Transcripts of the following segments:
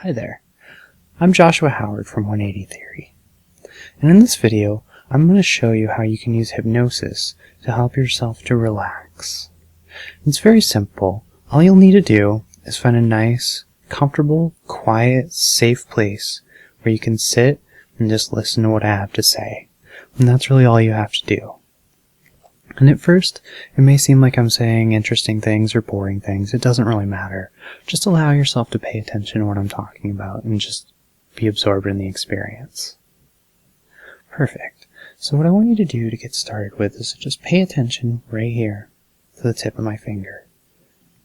Hi there, I'm Joshua Howard from 180 Theory, and in this video I'm going to show you how you can use hypnosis to help yourself to relax. It's very simple. All you'll need to do is find a nice, comfortable, quiet, safe place where you can sit and just listen to what I have to say, and that's really all you have to do. And at first, it may seem like I'm saying interesting things or boring things. It doesn't really matter. Just allow yourself to pay attention to what I'm talking about and just be absorbed in the experience. Perfect. So what I want you to do to get started with is to just pay attention right here to the tip of my finger.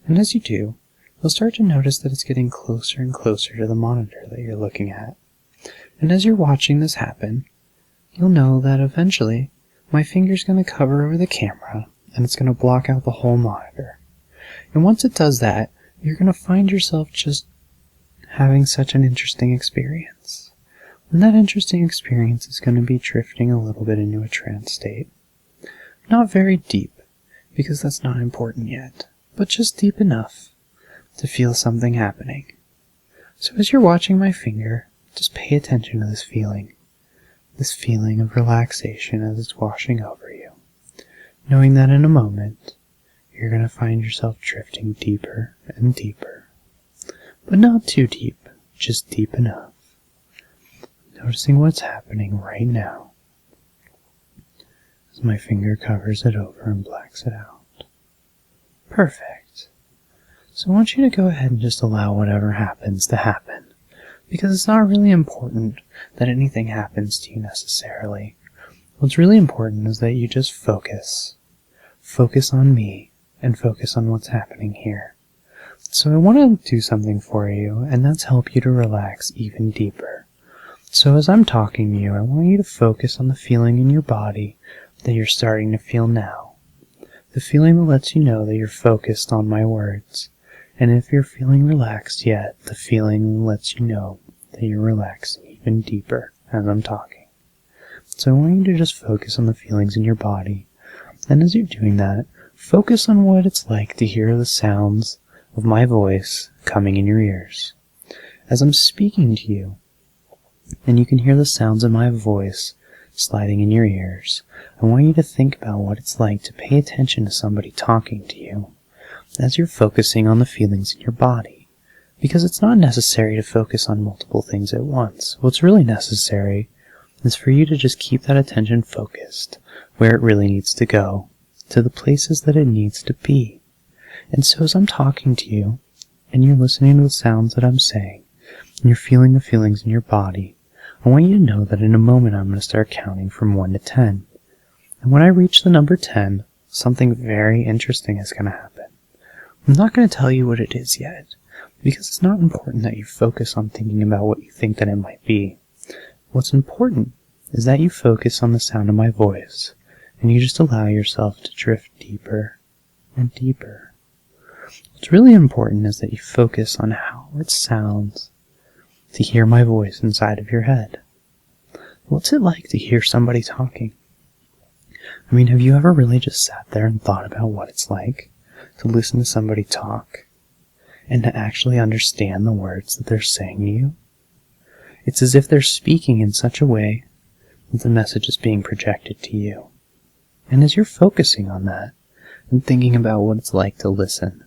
And as you do, you'll start to notice that it's getting closer and closer to the monitor that you're looking at. And as you're watching this happen, you'll know that eventually my finger's going to cover over the camera, and it's going to block out the whole monitor. And once it does that, you're going to find yourself just having such an interesting experience. And that interesting experience is going to be drifting a little bit into a trance state. Not very deep, because that's not important yet, but just deep enough to feel something happening. So as you're watching my finger, just pay attention to this feeling of relaxation as it's washing over you, knowing that in a moment, you're going to find yourself drifting deeper and deeper, but not too deep, just deep enough. Noticing what's happening right now as my finger covers it over and blacks it out. Perfect. So I want you to go ahead and just allow whatever happens to happen, because it's not really important that anything happens to you necessarily. What's really important is that you just focus. Focus on me, and focus on what's happening here. So I want to do something for you, and that's help you to relax even deeper. So as I'm talking to you, I want you to focus on the feeling in your body that you're starting to feel now. The feeling that lets you know that you're focused on my words. And if you're feeling relaxed yet, the feeling lets you know that you're relaxing even deeper as I'm talking. So I want you to just focus on the feelings in your body. And as you're doing that, focus on what it's like to hear the sounds of my voice coming in your ears. As I'm speaking to you, and you can hear the sounds of my voice sliding in your ears, I want you to think about what it's like to pay attention to somebody talking to you as you're focusing on the feelings in your body. Because it's not necessary to focus on multiple things at once. What's really necessary is for you to just keep that attention focused where it really needs to go, to the places that it needs to be. And so as I'm talking to you, and you're listening to the sounds that I'm saying, and you're feeling the feelings in your body, I want you to know that in a moment I'm going to start counting from 1 to 10. And when I reach the number 10, something very interesting is going to happen. I'm not going to tell you what it is yet, because it's not important that you focus on thinking about what you think that it might be. What's important is that you focus on the sound of my voice, and you just allow yourself to drift deeper and deeper. What's really important is that you focus on how it sounds to hear my voice inside of your head. What's it like to hear somebody talking? I mean, have you ever really just sat there and thought about what it's like to listen to somebody talk, and to actually understand the words that they're saying to you? It's as if they're speaking in such a way that the message is being projected to you. And as you're focusing on that, and thinking about what it's like to listen,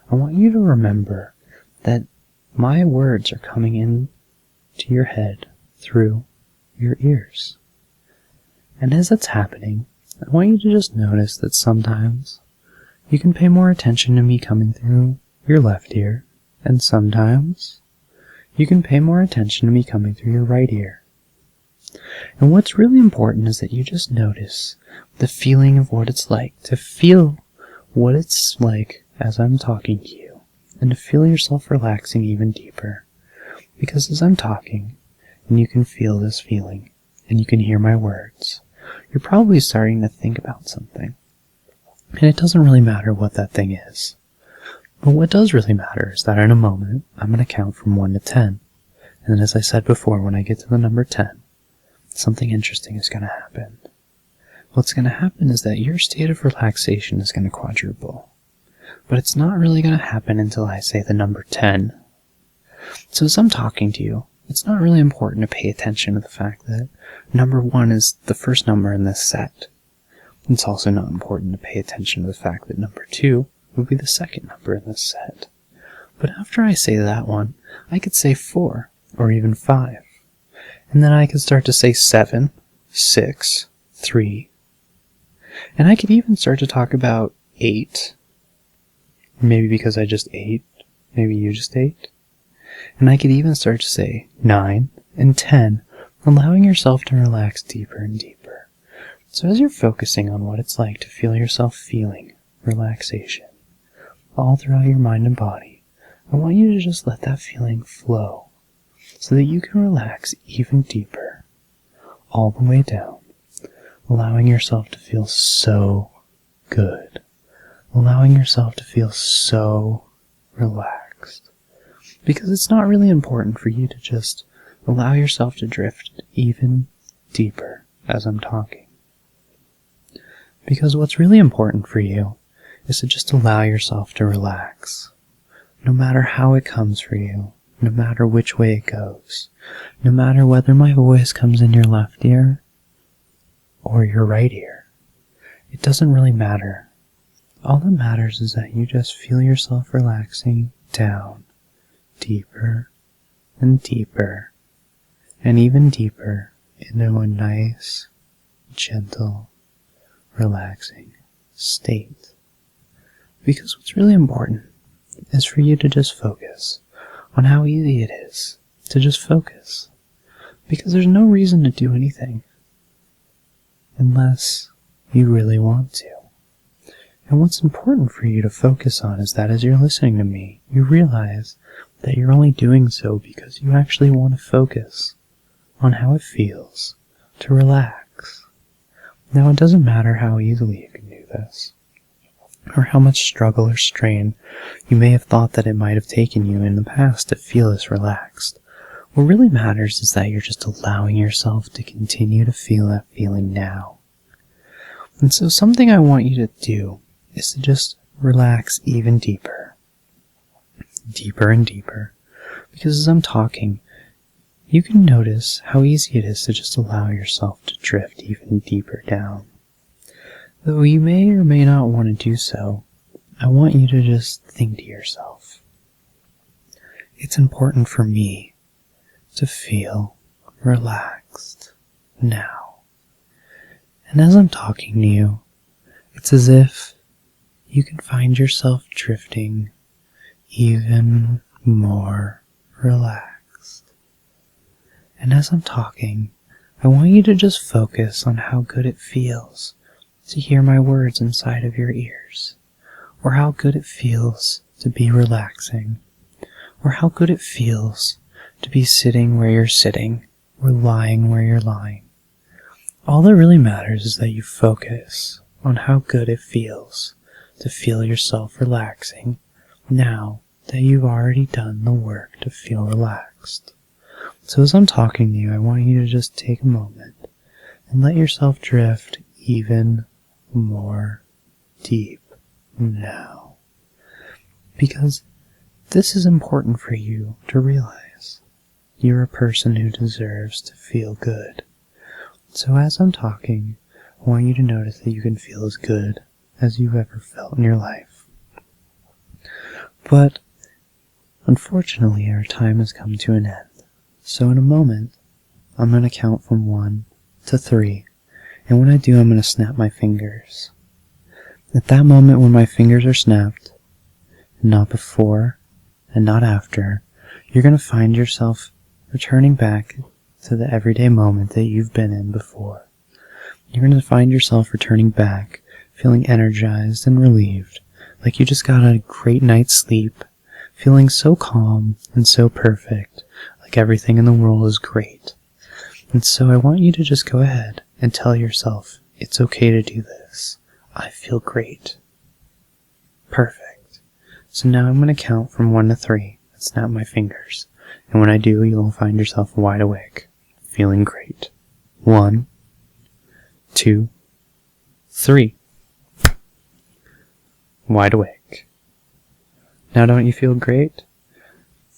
I want you to remember that my words are coming in to your head through your ears. And as that's happening, I want you to just notice that sometimes you can pay more attention to me coming through your left ear, and sometimes you can pay more attention to me coming through your right ear. And what's really important is that you just notice the feeling of what it's like to feel what it's like as I'm talking to you, and to feel yourself relaxing even deeper. Because as I'm talking, and you can feel this feeling, and you can hear my words, you're probably starting to think about something. And it doesn't really matter what that thing is. But what does really matter is that in a moment, I'm going to count from 1 to 10. And then as I said before, when I get to the number 10, something interesting is going to happen. What's going to happen is that your state of relaxation is going to quadruple. But it's not really going to happen until I say the number 10. So as I'm talking to you, it's not really important to pay attention to the fact that number 1 is the first number in this set. It's also not important to pay attention to the fact that number 2 would be the second number in this set. But after I say that one, I could say 4, or even 5. And then I could start to say 7, 6, 3. And I could even start to talk about 8. Maybe because I just ate. Maybe you just ate. And I could even start to say 9 and 10, allowing yourself to relax deeper and deeper. So as you're focusing on what it's like to feel yourself feeling relaxation all throughout your mind and body, I want you to just let that feeling flow so that you can relax even deeper, all the way down, allowing yourself to feel so good, allowing yourself to feel so relaxed. Because it's not really important for you to just allow yourself to drift even deeper as I'm talking. Because what's really important for you is to just allow yourself to relax. No matter how it comes for you, no matter which way it goes, no matter whether my voice comes in your left ear or your right ear, it doesn't really matter. All that matters is that you just feel yourself relaxing down, deeper and deeper, and even deeper into a nice, gentle, relaxing state. Because what's really important is for you to just focus on how easy it is to just focus. Because there's no reason to do anything unless you really want to. And what's important for you to focus on is that as you're listening to me, you realize that you're only doing so because you actually want to focus on how it feels to relax. Now, it doesn't matter how easily you can do this, or how much struggle or strain you may have thought that it might have taken you in the past to feel this relaxed. What really matters is that you're just allowing yourself to continue to feel that feeling now. And so something I want you to do is to just relax even deeper. Deeper and deeper. Because as I'm talking, you can notice how easy it is to just allow yourself to drift even deeper down. Though you may or may not want to do so, I want you to just think to yourself, it's important for me to feel relaxed now. And as I'm talking to you, it's as if you can find yourself drifting even more relaxed. And as I'm talking, I want you to just focus on how good it feels to hear my words inside of your ears, or how good it feels to be relaxing, or how good it feels to be sitting where you're sitting, or lying where you're lying. All that really matters is that you focus on how good it feels to feel yourself relaxing now that you've already done the work to feel relaxed. So as I'm talking to you, I want you to just take a moment and let yourself drift even more deep now. Because this is important for you to realize. You're a person who deserves to feel good. So as I'm talking, I want you to notice that you can feel as good as you've ever felt in your life. But unfortunately, our time has come to an end. So in a moment, I'm going to count from 1 to 3. And when I do, I'm going to snap my fingers. At that moment when my fingers are snapped, not before and not after, you're going to find yourself returning back to the everyday moment that you've been in before. You're going to find yourself returning back, feeling energized and relieved, like you just got a great night's sleep, feeling so calm and so perfect, like everything in the world is great. And so I want you to just go ahead and tell yourself, it's okay to do this. I feel great. Perfect. So now I'm going to count from 1 to 3 and snap my fingers. And when I do, you'll find yourself wide awake, feeling great. 1, 2, 3. Wide awake. Now don't you feel great?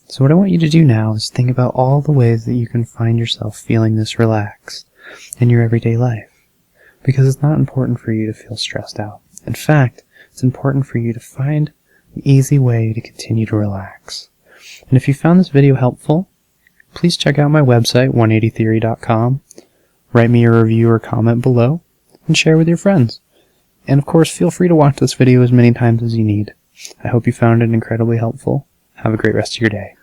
So what I want you to do now is think about all the ways that you can find yourself feeling this relaxed in your everyday life. Because it's not important for you to feel stressed out. In fact, it's important for you to find an easy way to continue to relax. And if you found this video helpful, please check out my website, 180theory.com, write me a review or comment below, and share with your friends. And of course, feel free to watch this video as many times as you need. I hope you found it incredibly helpful. Have a great rest of your day.